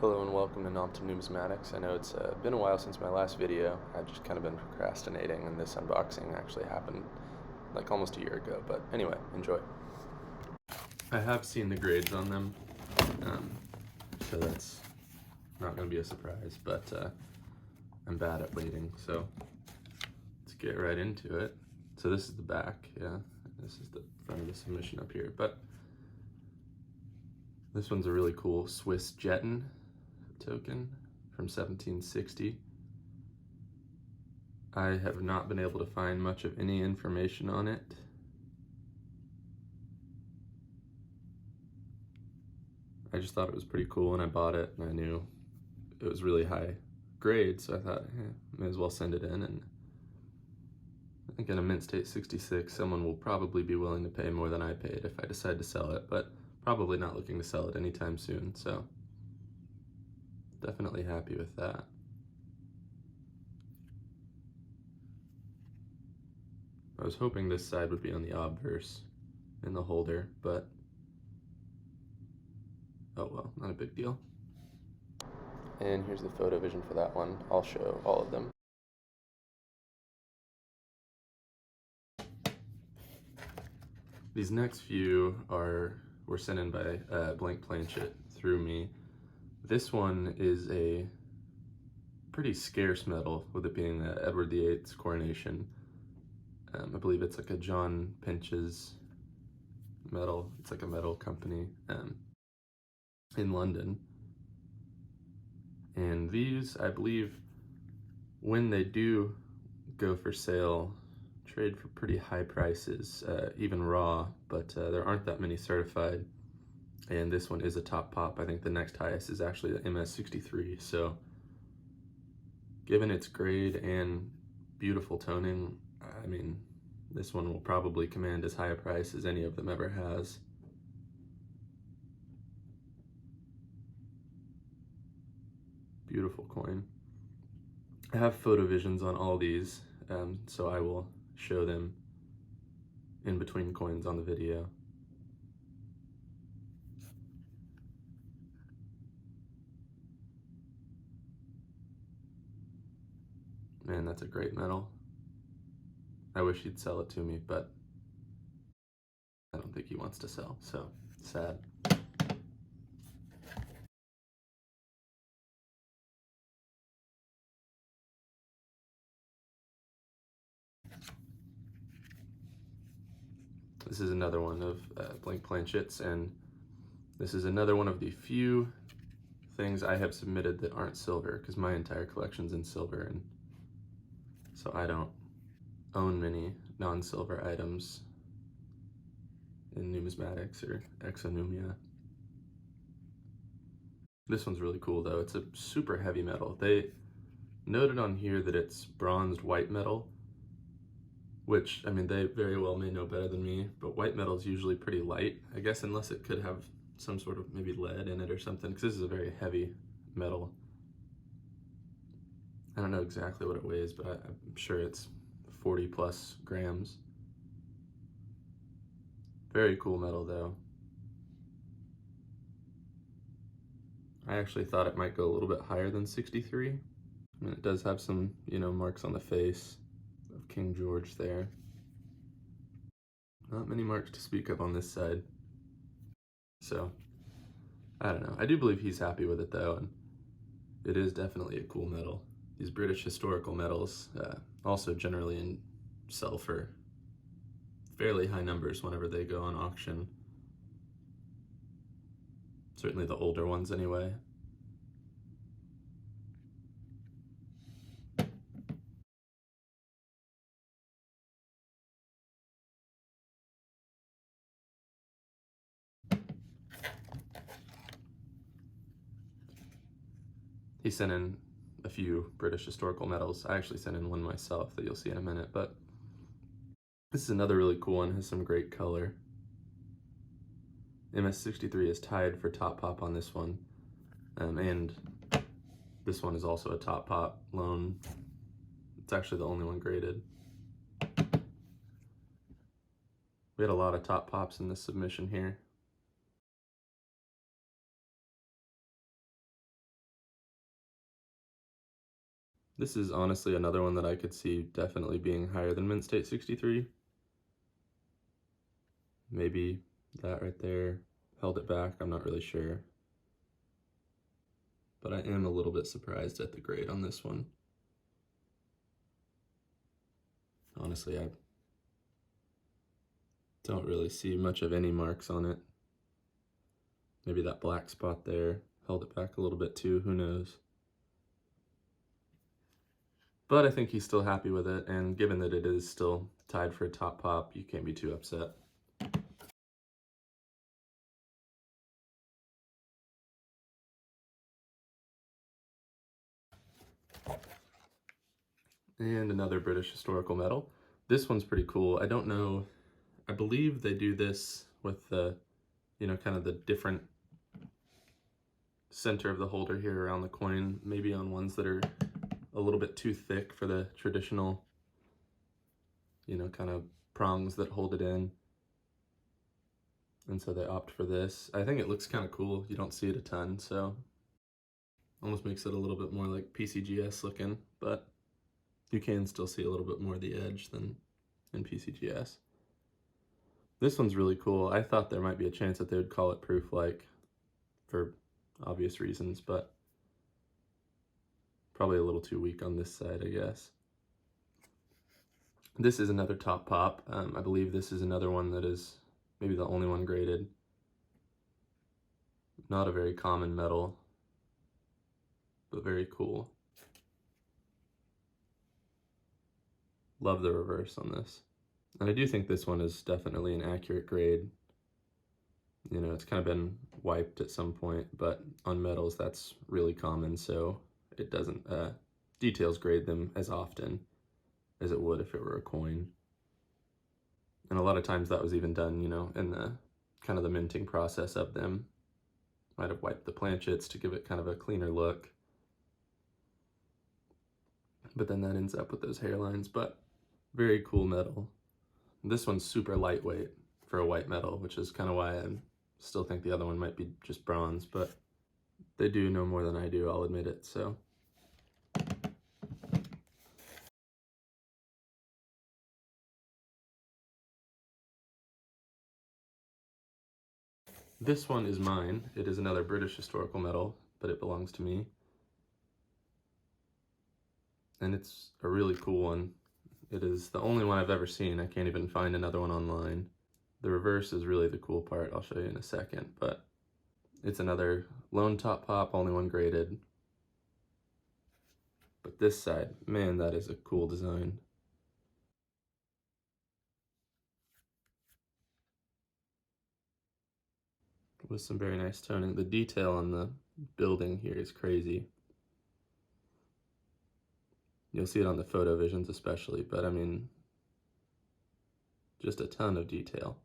Hello and welcome to Numismatics. I know it's been a while since my last video. I've just kind of been procrastinating, and this unboxing actually happened like almost a year ago. But anyway, enjoy. I have seen the grades on them, so that's not going to be a surprise, but I'm bad at waiting, so let's get right into it. So this is the back, yeah. This is the front of the submission up here, but this one's a really cool Swiss Jetton token from 1760. I have not been able to find much of any information on it. I just thought it was pretty cool and I bought it, and I knew it was really high grade, so I thought, may as well send it in. And I think in a mint state 66, someone will probably be willing to pay more than I paid if I decide to sell it, but probably not looking to sell it anytime soon, so definitely happy with that. I was hoping this side would be on the obverse in the holder, but oh well, not a big deal. And here's the photo vision for that one. I'll show all of them. These next few were sent in by Blank Planchet through me. This one is a pretty scarce metal, with it being Edward VIII's coronation. I believe it's like a John Pinch's metal. It's like a metal company in London. And these, I believe, when they do go for sale, trade for pretty high prices, even raw, but there aren't that many certified. And this one is a top pop. I think the next highest is actually the MS63. So given its grade and beautiful toning, I mean, this one will probably command as high a price as any of them ever has. Beautiful coin. I have photo visions on all these, so I will show them in between coins on the video. Man, that's a great metal. I wish he'd sell it to me, but I don't think he wants to sell, so sad. This is another one of Blank Planchet's, and this is another one of the few things I have submitted that aren't silver, because my entire collection's in silver, and so I don't own many non-silver items in numismatics or exonumia. This one's really cool though. It's a super heavy metal. They noted on here that it's bronzed white metal, which, I mean, they very well may know better than me, but white metal is usually pretty light, I guess, unless it could have some sort of maybe lead in it or something, because this is a very heavy metal. I don't know exactly what it weighs, but I'm sure it's 40 plus grams. Very cool metal though. I actually thought it might go a little bit higher than 63. I mean, it does have some, marks on the face of King George there. Not many marks to speak of on this side. So, I don't know. I do believe he's happy with it though, and it is definitely a cool metal. These British historical metals also generally sell for fairly high numbers whenever they go on auction. Certainly the older ones anyway. He sent in a few British historical metals. I actually sent in one myself that you'll see in a minute, but this is another really cool one, has some great color. MS63 is tied for top pop on this one, and this one is also a top pop loan. It's actually the only one graded. We had a lot of top pops in this submission here. This is honestly another one that I could see definitely being higher than Mint State 63. Maybe that right there held it back, I'm not really sure. But I am a little bit surprised at the grade on this one. Honestly, I don't really see much of any marks on it. Maybe that black spot there held it back a little bit too, who knows. But I think he's still happy with it, and given that it is still tied for a top pop, you can't be too upset. And another British historical medal. This one's pretty cool. I don't know, I believe they do this with the, kind of the different center of the holder here around the coin, maybe on ones that are a little bit too thick for the traditional, kind of prongs that hold it in. And so they opt for this. I think it looks kind of cool. You don't see it a ton, so almost makes it a little bit more like PCGS looking, but you can still see a little bit more of the edge than in PCGS. This one's really cool. I thought there might be a chance that they would call it proof-like for obvious reasons, but probably a little too weak on this side, I guess. This is another top pop. I believe this is another one that is maybe the only one graded. Not a very common metal, but very cool. Love the reverse on this. And I do think this one is definitely an accurate grade. It's kind of been wiped at some point, but on metals that's really common, so it doesn't, details grade them as often as it would if it were a coin. And a lot of times that was even done, in the kind of the minting process of them. Might have wiped the planchets to give it kind of a cleaner look. But then that ends up with those hairlines, but very cool metal. This one's super lightweight for a white metal, which is kind of why I still think the other one might be just bronze, but they do know more than I do, I'll admit it, so. This one is mine. It is another British historical medal, but it belongs to me. And it's a really cool one. It is the only one I've ever seen. I can't even find another one online. The reverse is really the cool part. I'll show you in a second, but it's another lone top pop, only one graded. But this side, man, that is a cool design. With some very nice toning. The detail on the building here is crazy. You'll see it on the photo visions especially, but I mean, just a ton of detail.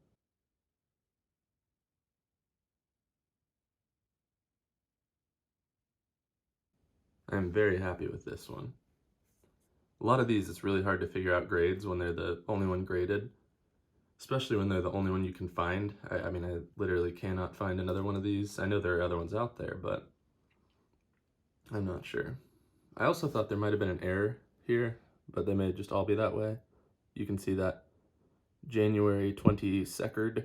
I'm very happy with this one. A lot of these, it's really hard to figure out grades when they're the only one graded, especially when they're the only one you can find. I mean, I literally cannot find another one of these. I know there are other ones out there, but I'm not sure. I also thought there might have been an error here, but they may just all be that way. You can see that January 22nd,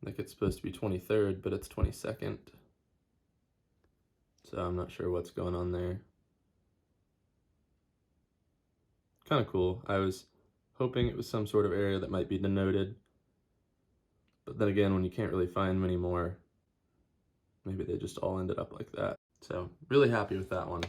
like it's supposed to be 23rd, but it's 22nd. So I'm not sure what's going on there. Kind of cool. I was hoping it was some sort of area that might be denoted, but then again, when you can't really find many more, maybe they just all ended up like that. So really happy with that one.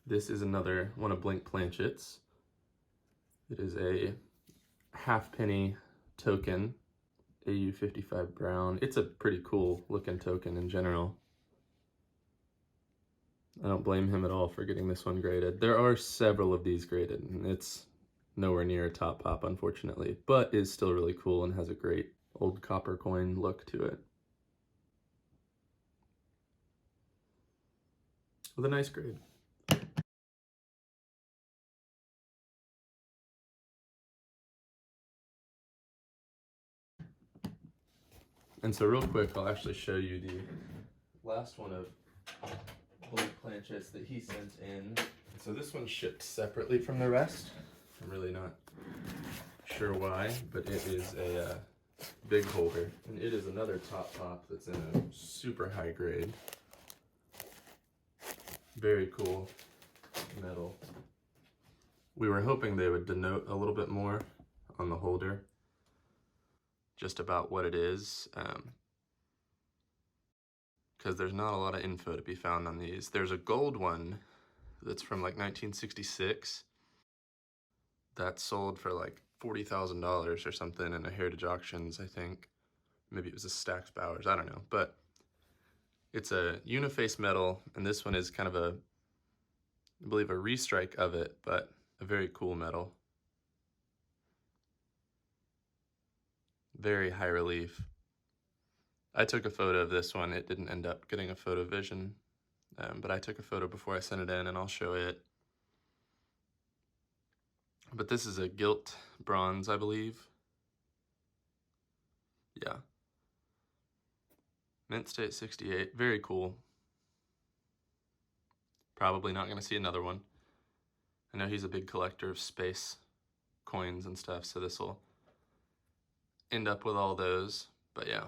This is another one of Blink Planchett's. It is a halfpenny token, AU55 brown. It's a pretty cool looking token in general. I don't blame him at all for getting this one graded. There are several of these graded, and it's nowhere near a top pop, unfortunately, but is still really cool and has a great old copper coin look to it. With a nice grade. And so real quick, I'll actually show you the last one of blank planchets that he sent in. So this one's shipped separately from the rest. I'm really not sure why, but it is a big holder. And it is another top pop that's in a super high grade. Very cool metal. We were hoping they would denote a little bit more on the holder, just about what it is, because there's not a lot of info to be found on these. There's a gold one that's from like 1966 that sold for like $40,000 or something in a Heritage Auctions, I think. Maybe it was a Stax Bowers, I don't know. But it's a uniface metal, and this one is kind of a, I believe, a restrike of it, but a very cool metal. Very high relief. I took a photo of this one. It didn't end up getting a photo vision, but I took a photo before I sent it in, and I'll show it. But this is a gilt bronze, I believe. Yeah. Mint State 68, very cool. Probably not gonna see another one. I know he's a big collector of space coins and stuff, so this will end up with all those, but yeah.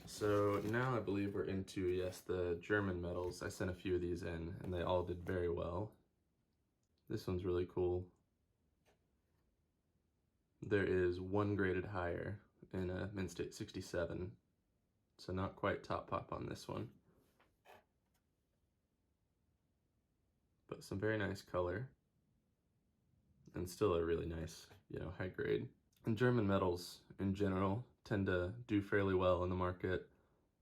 So now I believe we're into, yes, the German metals. I sent a few of these in, and they all did very well. This one's really cool. There is one graded higher in a Mint State 67, so not quite top pop on this one. But some very nice color, and still a really nice, high grade. And German metals in general tend to do fairly well in the market,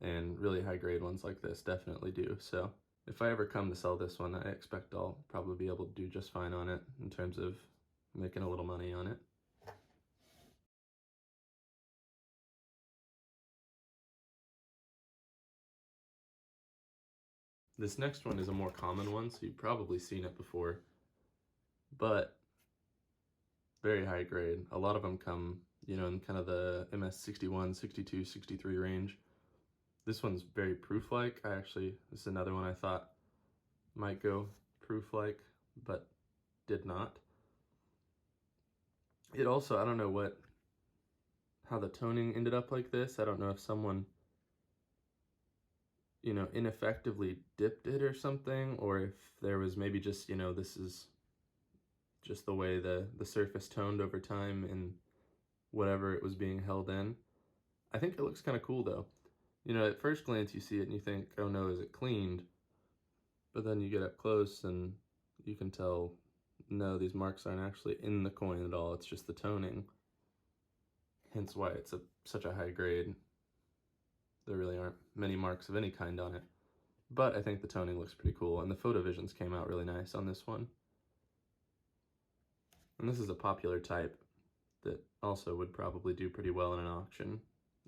and really high grade ones like this definitely do. So if I ever come to sell this one, I expect I'll probably be able to do just fine on it in terms of making a little money on it. This next one is a more common one, so you've probably seen it before, but very high grade. A lot of them come, in kind of the MS 61, 62, 63 range. This one's very proof-like. This is another one I thought might go proof-like, but did not. It also, I don't know how the toning ended up like this. I don't know if someone, ineffectively dipped it or something, or if there was maybe just, this is just the way the surface toned over time and whatever it was being held in. I think it looks kind of cool though. At first glance you see it and you think, oh no, is it cleaned? But then you get up close and you can tell, no, these marks aren't actually in the coin at all. It's just the toning. Hence why it's such a high grade. There really aren't many marks of any kind on it. But I think the toning looks pretty cool, and the photo visions came out really nice on this one. And this is a popular type that also would probably do pretty well in an auction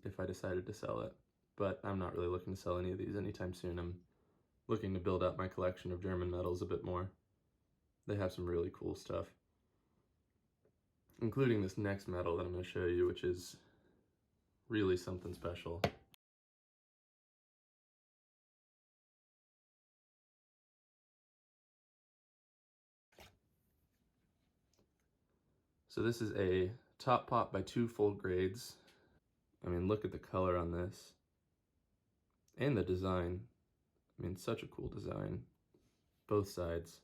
if I decided to sell it. But I'm not really looking to sell any of these anytime soon. I'm looking to build up my collection of German metals a bit more. They have some really cool stuff, including this next metal that I'm going to show you, which is really something special. So this is a top pop by 2 full grades. I mean, look at the color on this. And the design. I mean, such a cool design. Both sides.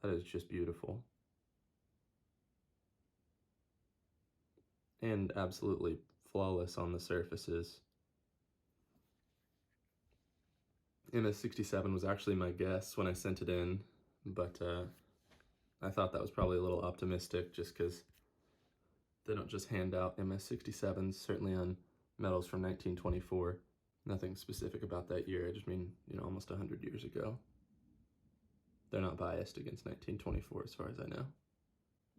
That is just beautiful. And absolutely flawless on the surfaces. MS67 was actually my guess when I sent it in, but I thought that was probably a little optimistic just because they don't just hand out MS67s, certainly on metals from 1924. Nothing specific about that year, I just mean, almost 100 years ago. They're not biased against 1924 as far as I know.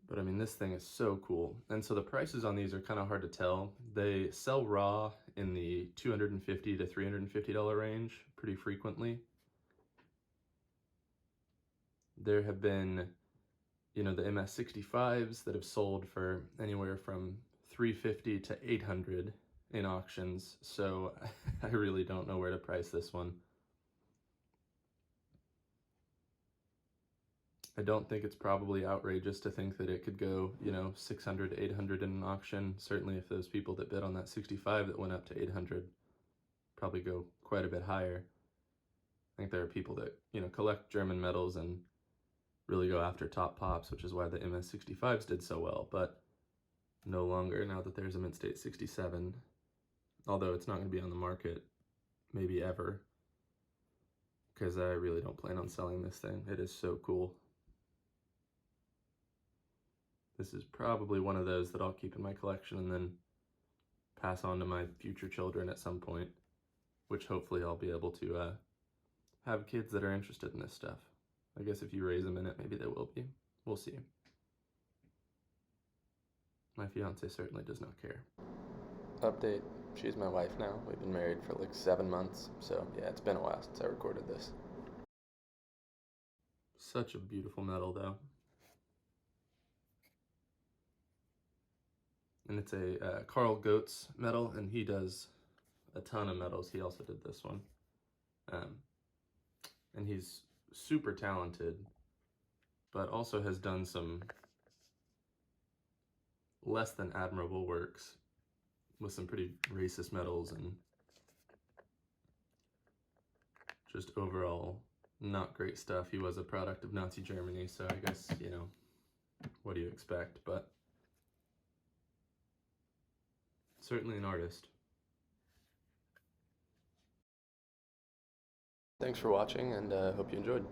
But I mean, this thing is so cool. And so the prices on these are kind of hard to tell. They sell raw in the $250 to $350 range pretty frequently. There have been, the MS65s that have sold for anywhere from 350 to 800 in auctions, so I really don't know where to price this one. I don't think it's probably outrageous to think that it could go, 600 to 800 in an auction. Certainly if those people that bid on that 65 that went up to 800 probably go quite a bit higher. I think there are people that, collect German medals and really go after top pops, which is why the MS65s did so well, but no longer now that there's a Mint State 67, although it's not going to be on the market maybe ever, because I really don't plan on selling this thing. It is so cool. This is probably one of those that I'll keep in my collection and then pass on to my future children at some point, which hopefully I'll be able to have kids that are interested in this stuff. I guess if you raise them in it, maybe they will be. We'll see. My fiance certainly does not care. Update, she's my wife now. We've been married for like 7 months, so yeah, it's been a while since I recorded this. Such a beautiful medal though. And it's a Carl Goetz medal, and he does a ton of medals. He also did this one. And he's super talented, but also has done some less than admirable works with some pretty racist medals and just overall not great stuff. He was a product of Nazi Germany, so I guess, what do you expect? But certainly an artist. Thanks for watching, and hope you enjoyed.